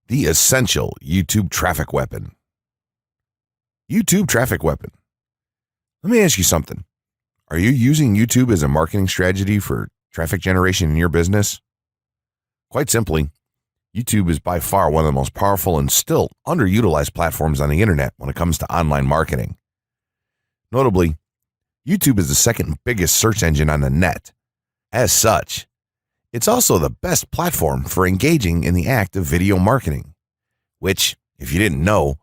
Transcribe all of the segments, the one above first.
The essential YouTube traffic weapon. YouTube traffic weapon. Let me ask you something. Are you using YouTube as a marketing strategy for traffic generation in your business? Quite simply, YouTube is by far one of the most powerful and still underutilized platforms on the internet when it comes to online marketing. Notably, YouTube is the second biggest search engine on the net. As such, it's also the best platform for engaging in the act of video marketing, which, if you didn't know,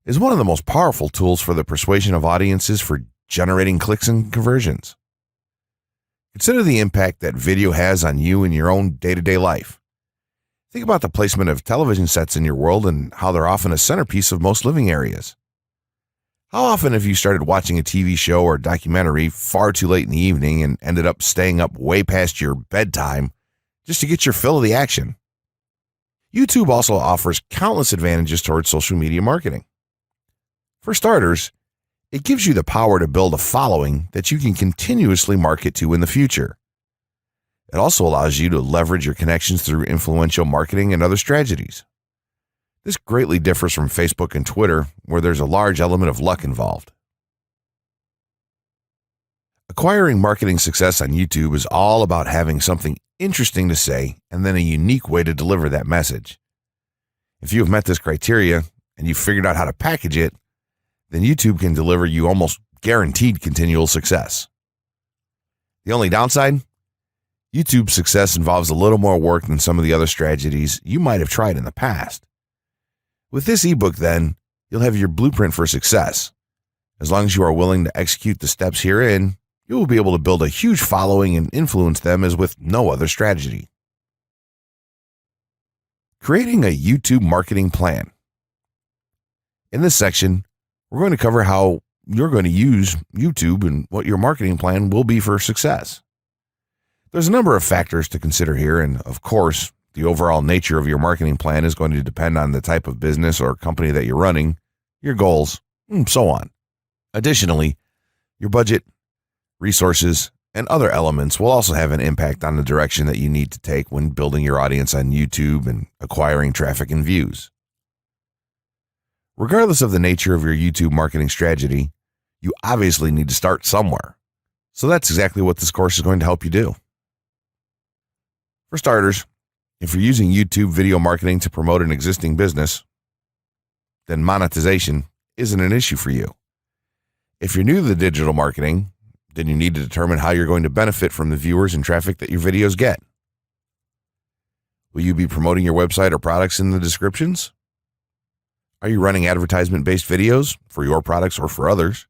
is one of the most powerful tools for the persuasion of audiences for generating clicks and conversions. Consider the impact that video has on you in your own day-to-day life. Think about the placement of television sets in your world and how they're often a centerpiece of most living areas. How often have you started watching a TV show or documentary far too late in the evening and ended up staying up way past your bedtime just to get your fill of the action? YouTube also offers countless advantages towards social media marketing. For starters, it gives you the power to build a following that you can continuously market to in the future. It also allows you to leverage your connections through influential marketing and other strategies. This greatly differs from Facebook and Twitter, where there's a large element of luck involved. Acquiring marketing success on YouTube is all about having something interesting to say and then a unique way to deliver that message. If you have met this criteria and you've figured out how to package it, then YouTube can deliver you almost guaranteed continual success. The only downside? YouTube's success involves a little more work than some of the other strategies you might have tried in the past. With this ebook, then, you'll have your blueprint for success. As long as you are willing to execute the steps herein, you will be able to build a huge following and influence them as with no other strategy. Creating a YouTube marketing plan. In this section, we're going to cover how you're going to use YouTube and what your marketing plan will be for success. There's a number of factors to consider here, and of course, the overall nature of your marketing plan is going to depend on the type of business or company that you're running, your goals, and so on. Additionally, your budget, resources, and other elements will also have an impact on the direction that you need to take when building your audience on YouTube and acquiring traffic and views. Regardless of the nature of your YouTube marketing strategy, you obviously need to start somewhere. So that's exactly what this course is going to help you do. For starters, if you're using YouTube video marketing to promote an existing business, then monetization isn't an issue for you. If you're new to the digital marketing, then you need to determine how you're going to benefit from the viewers and traffic that your videos get. Will you be promoting your website or products in the descriptions? Are you running advertisement-based videos for your products or for others?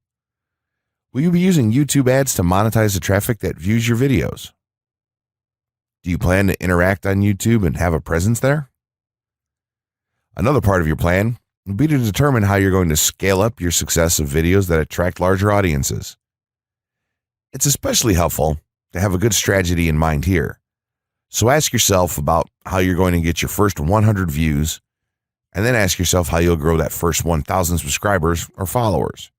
Will you be using YouTube ads to monetize the traffic that views your videos? Do you plan to interact on YouTube and have a presence there? Another part of your plan would be to determine how you're going to scale up your success of videos that attract larger audiences. It's especially helpful to have a good strategy in mind here. So ask yourself about how you're going to get your first 100 views, and then ask yourself how you'll grow that first 1,000 subscribers or followers.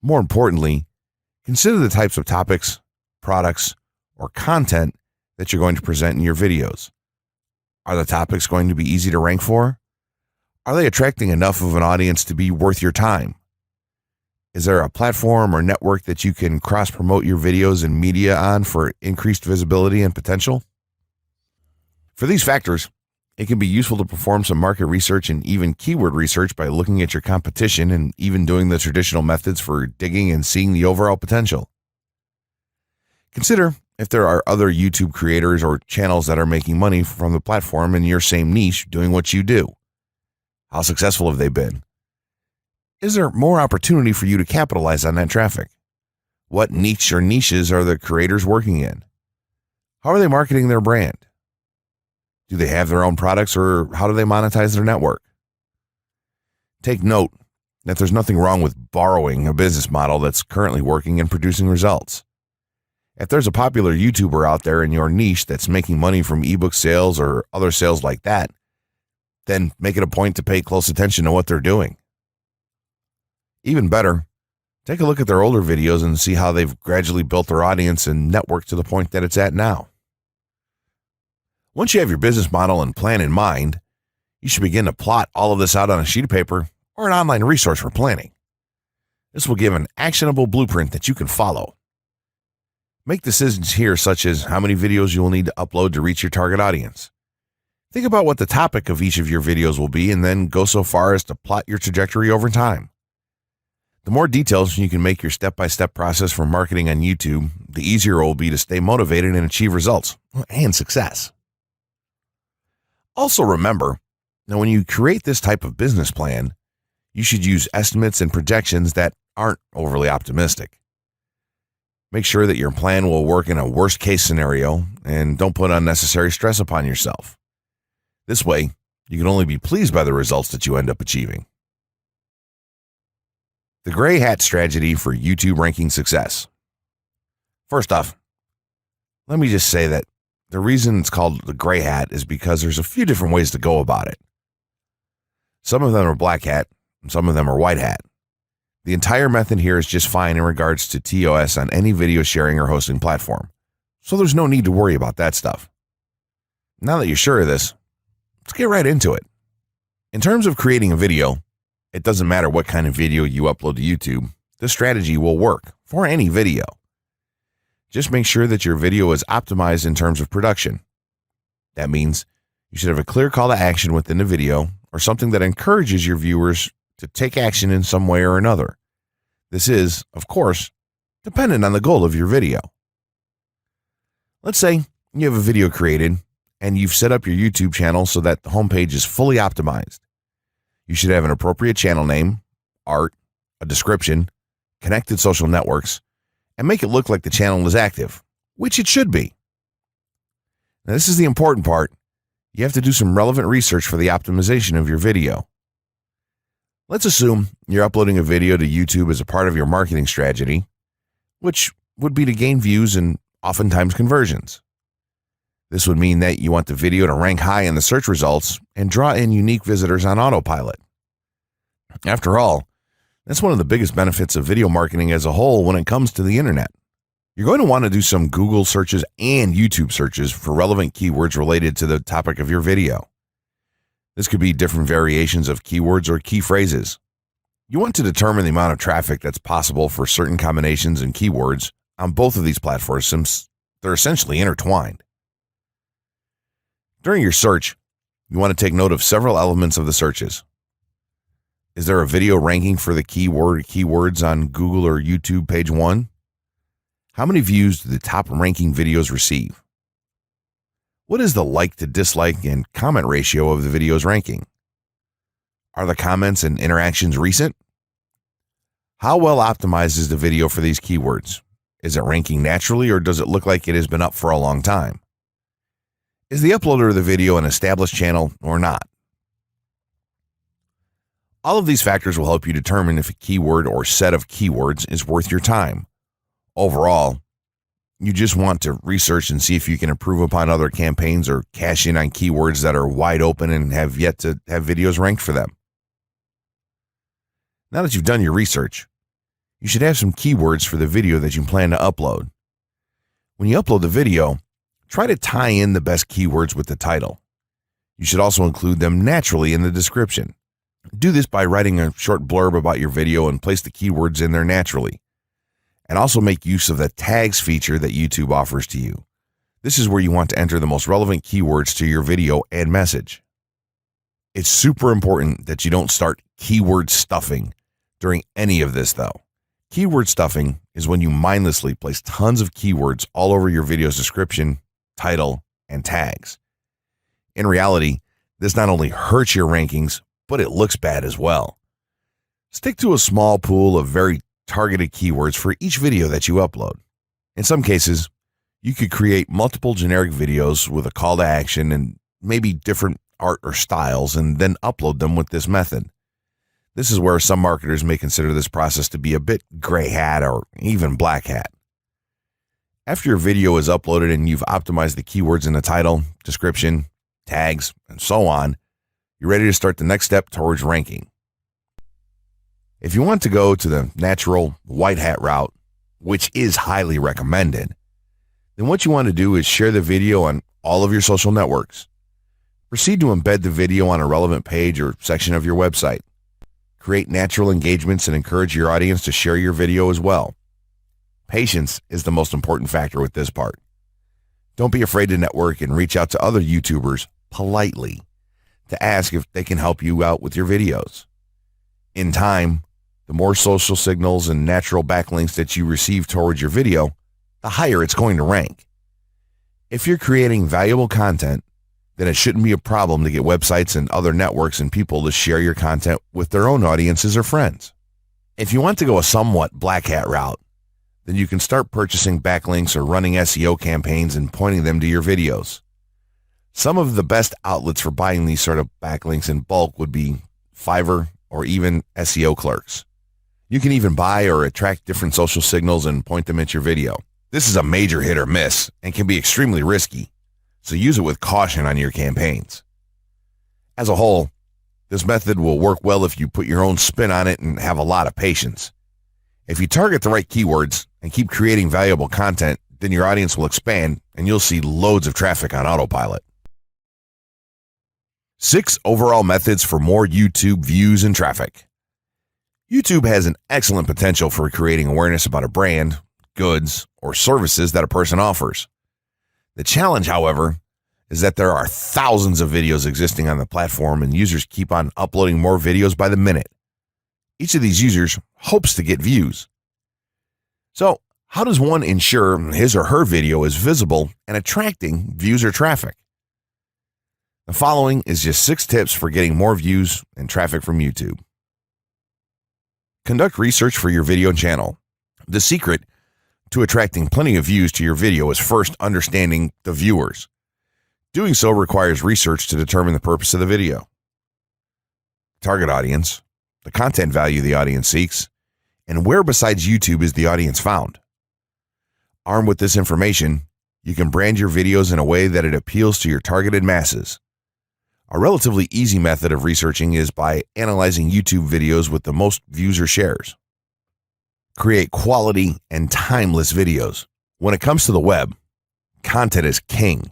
More importantly, consider the types of topics, products, or content that you're going to present in your videos. Are the topics going to be easy to rank for? Are they attracting enough of an audience to be worth your time? Is there a platform or network that you can cross-promote your videos and media on for increased visibility and potential? For these factors, it can be useful to perform some market research and even keyword research by looking at your competition and even doing the traditional methods for digging and seeing the overall potential. Consider if there are other YouTube creators or channels that are making money from the platform in your same niche doing what you do. How successful have they been? Is there more opportunity for you to capitalize on that traffic? What niche or niches are the creators working in? How are they marketing their brand? Do they have their own products, or how do they monetize their network? Take note that there's nothing wrong with borrowing a business model that's currently working and producing results. If there's a popular YouTuber out there in your niche that's making money from ebook sales or other sales like that, then make it a point to pay close attention to what they're doing. Even better, take a look at their older videos and see how they've gradually built their audience and network to the point that it's at now. Once you have your business model and plan in mind, You should begin to plot all of this out on a sheet of paper or an online resource for planning. This will give an actionable blueprint that you can follow. Make decisions here, such as how many videos you will need to upload to reach your target audience. Think about what the topic of each of your videos will be, and then go so far as to plot your trajectory over time. The more details you can make your step-by-step process for marketing on YouTube, the easier it will be to stay motivated and achieve results and success. Also remember, now when you create this type of business plan, you should use estimates and projections that aren't overly optimistic. Make sure that your plan will work in a worst-case scenario, and don't put unnecessary stress upon yourself. This way, you can only be pleased by the results that you end up achieving. The gray hat strategy for YouTube ranking success. First off, let me just say that the reason it's called the gray hat is because there's a few different ways to go about it. Some of them are black hat, and some of them are white hat. The entire method here is just fine in regards to TOS on any video sharing or hosting platform, so there's no need to worry about that stuff. Now that you're sure of this, let's get right into it. In terms of creating a video, it doesn't matter what kind of video you upload to YouTube, this strategy will work for any video. Just make sure that your video is optimized in terms of production. That means you should have a clear call to action within the video, or something that encourages your viewers to take action in some way or another. This is, of course, dependent on the goal of your video. Let's say you have a video created and you've set up your YouTube channel so that the homepage is fully optimized. You should have an appropriate channel name, art, a description, connected social networks, and make it look like the channel is active, which it should be. Now, this is the important part. You have to do some relevant research for the optimization of your video. Let's assume you're uploading a video to YouTube as a part of your marketing strategy, which would be to gain views and oftentimes conversions. This would mean that you want the video to rank high in the search results and draw in unique visitors on autopilot. After all, that's one of the biggest benefits of video marketing as a whole when it comes to the internet. You're going to want to do some Google searches and YouTube searches for relevant keywords related to the topic of your video. This could be different variations of keywords or key phrases. You want to determine the amount of traffic that's possible for certain combinations and keywords on both of these platforms, since they're essentially intertwined. During your search, you want to take note of several elements of the searches. Is there a video ranking for the keyword or keywords on Google or YouTube page 1? How many views do the top ranking videos receive? What is the like to dislike and comment ratio of the video's ranking? Are the comments and interactions recent? How well optimized is the video for these keywords? Is it ranking naturally, or does it look like it has been up for a long time? Is the uploader of the video an established channel or not? All of these factors will help you determine if a keyword or set of keywords is worth your time. Overall, you just want to research and see if you can improve upon other campaigns or cash in on keywords that are wide open and have yet to have videos ranked for them. Now that you've done your research, you should have some keywords for the video that you plan to upload. When you upload the video, try to tie in the best keywords with the title. You should also include them naturally in the description. Do this by writing a short blurb about your video and place the keywords in there naturally. And also make use of the tags feature that YouTube offers to you. This is where you want to enter the most relevant keywords to your video and message. It's super important that you don't start keyword stuffing during any of this, though. Keyword stuffing is when you mindlessly place tons of keywords all over your video's description, title, and tags. In reality, this not only hurts your rankings, but it looks bad as well. Stick to a small pool of very targeted keywords for each video that you upload. In some cases, you could create multiple generic videos with a call to action and maybe different art or styles, and then upload them with this method. This is where some marketers may consider this process to be a bit gray hat or even black hat. After your video is uploaded and you've optimized the keywords in the title, description, tags, and so on, you're ready to start the next step towards ranking. If you want to go to the natural white hat route, which is highly recommended, then what you want to do is share the video on all of your social networks. Proceed to embed the video on a relevant page or section of your website. Create natural engagements and encourage your audience to share your video as well. Patience is the most important factor with this part. Don't be afraid to network and reach out to other YouTubers politely to ask if they can help you out with your videos. In time, the more social signals and natural backlinks that you receive towards your video, the higher it's going to rank. If you're creating valuable content, then it shouldn't be a problem to get websites and other networks and people to share your content with their own audiences or friends. If you want to go a somewhat black hat route, then you can start purchasing backlinks or running SEO campaigns and pointing them to your videos. Some of the best outlets for buying these sort of backlinks in bulk would be Fiverr or even SEO clerks. You can even buy or attract different social signals and point them at your video. This is a major hit or miss and can be extremely risky, so use it with caution on your campaigns. As a whole, this method will work well if you put your own spin on it and have a lot of patience. If you target the right keywords and keep creating valuable content, then your audience will expand and you'll see loads of traffic on autopilot. 6 overall methods for more YouTube views and traffic. YouTube has an excellent potential for creating awareness about a brand, goods, or services that a person offers. The challenge, however, is that there are thousands of videos existing on the platform and users keep on uploading more videos by the minute. Each of these users hopes to get views. So, how does one ensure his or her video is visible and attracting views or traffic? The following is just 6 tips for getting more views and traffic from YouTube. Conduct research for your video channel. The secret to attracting plenty of views to your video is first understanding the viewers. Doing so requires research to determine the purpose of the video, target audience, the content value the audience seeks, and where besides YouTube is the audience found. Armed with this information, you can brand your videos in a way that it appeals to your targeted masses. A relatively easy method of researching is by analyzing YouTube videos with the most views or shares. Create quality and timeless videos. When it comes to the web, content is king.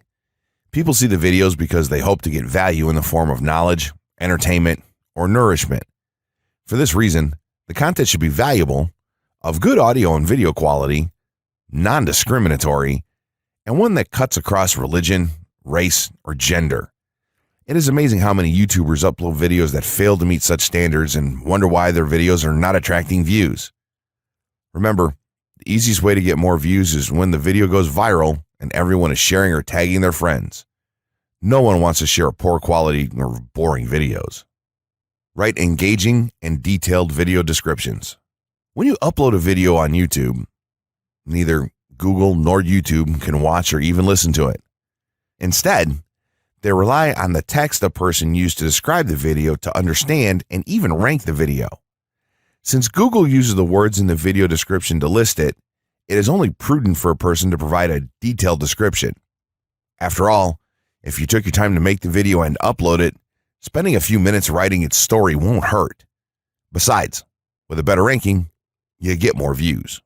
People see the videos because they hope to get value in the form of knowledge, entertainment, or nourishment. For this reason, the content should be valuable, of good audio and video quality, non-discriminatory, and one that cuts across religion, race, or gender. It is amazing how many YouTubers upload videos that fail to meet such standards and wonder why their videos are not attracting views. Remember, the easiest way to get more views is when the video goes viral and everyone is sharing or tagging their friends. No one wants to share poor quality or boring videos. Write engaging and detailed video descriptions. When you upload a video on YouTube, neither Google nor YouTube can watch or even listen to it. Instead, they rely on the text a person used to describe the video to understand and even rank the video. Since Google uses the words in the video description to list it, it is only prudent for a person to provide a detailed description. After all, if you took your time to make the video and upload it, spending a few minutes writing its story won't hurt. Besides, with a better ranking, you get more views.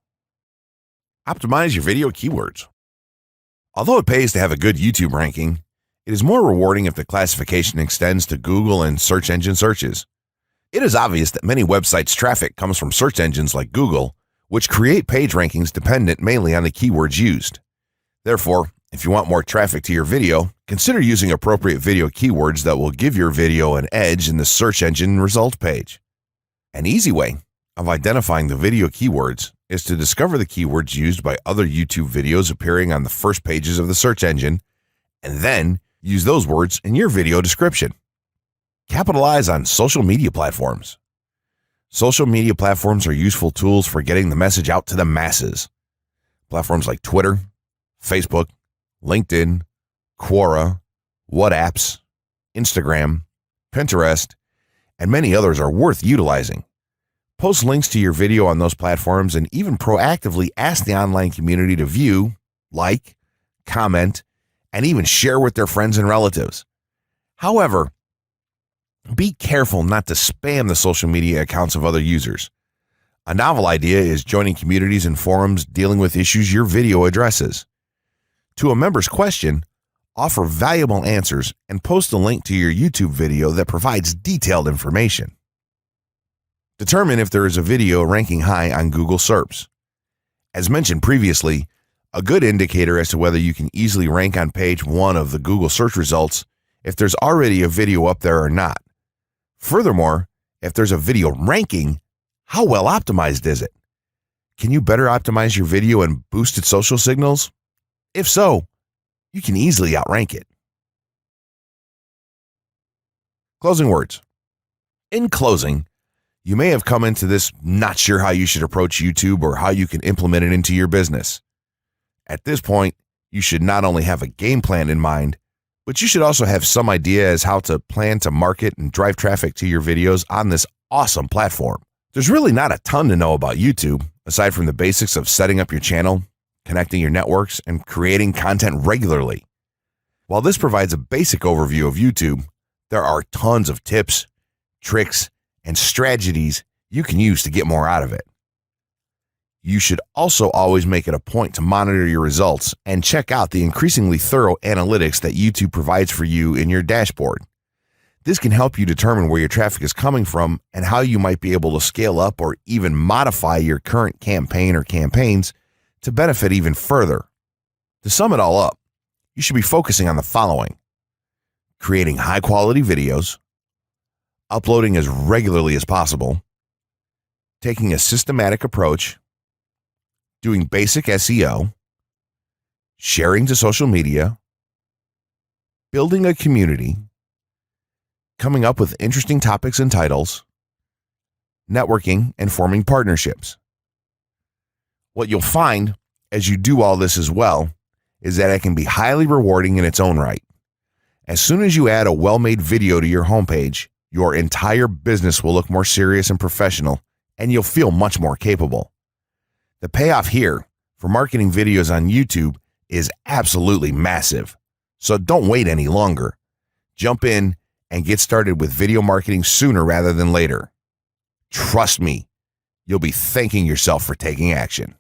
Optimize your video keywords. Although it pays to have a good YouTube ranking, it is more rewarding if the classification extends to Google and search engine searches. It is obvious that many websites' traffic comes from search engines like Google, which create page rankings dependent mainly on the keywords used. Therefore, if you want more traffic to your video, consider using appropriate video keywords that will give your video an edge in the search engine result page. An easy way of identifying the video keywords is to discover the keywords used by other YouTube videos appearing on the first pages of the search engine, and then use those words in your video description. Capitalize on social media platforms. Social media platforms are useful tools for getting the message out to the masses. Platforms like Twitter, Facebook, LinkedIn, Quora, WhatsApp, Instagram, Pinterest, and many others are worth utilizing. Post links to your video on those platforms and even proactively ask the online community to view, like, comment, and even share with their friends and relatives. However, be careful not to spam the social media accounts of other users. A novel idea is joining communities and forums dealing with issues your video addresses. To a member's question, offer valuable answers, and post a link to your YouTube video that provides detailed information. Determine if there is a video ranking high on Google SERPs. As mentioned previously, a good indicator as to whether you can easily rank on page 1 of the Google search results if there's already a video up there or not. Furthermore, if there's a video ranking, how well optimized is it? Can you better optimize your video and boost its social signals? If so, you can easily outrank it. Closing words. In closing, you may have come into this not sure how you should approach YouTube or how you can implement it into your business. At this point, you should not only have a game plan in mind, but you should also have some idea as how to plan to market and drive traffic to your videos on this awesome platform. There's really not a ton to know about YouTube, aside from the basics of setting up your channel, connecting your networks, and creating content regularly. While this provides a basic overview of YouTube, there are tons of tips, tricks, and strategies you can use to get more out of it. You should also always make it a point to monitor your results and check out the increasingly thorough analytics that YouTube provides for you in your dashboard. This can help you determine where your traffic is coming from and how you might be able to scale up or even modify your current campaign or campaigns to benefit even further. To sum it all up, you should be focusing on the following: creating high-quality videos, uploading as regularly as possible, taking a systematic approach, doing basic SEO, sharing to social media, building a community, coming up with interesting topics and titles, networking, and forming partnerships. What you'll find as you do all this as well is that it can be highly rewarding in its own right. As soon as you add a well-made video to your homepage, your entire business will look more serious and professional, and you'll feel much more capable. The payoff here for marketing videos on YouTube is absolutely massive. So don't wait any longer. Jump in and get started with video marketing sooner rather than later. Trust me, you'll be thanking yourself for taking action.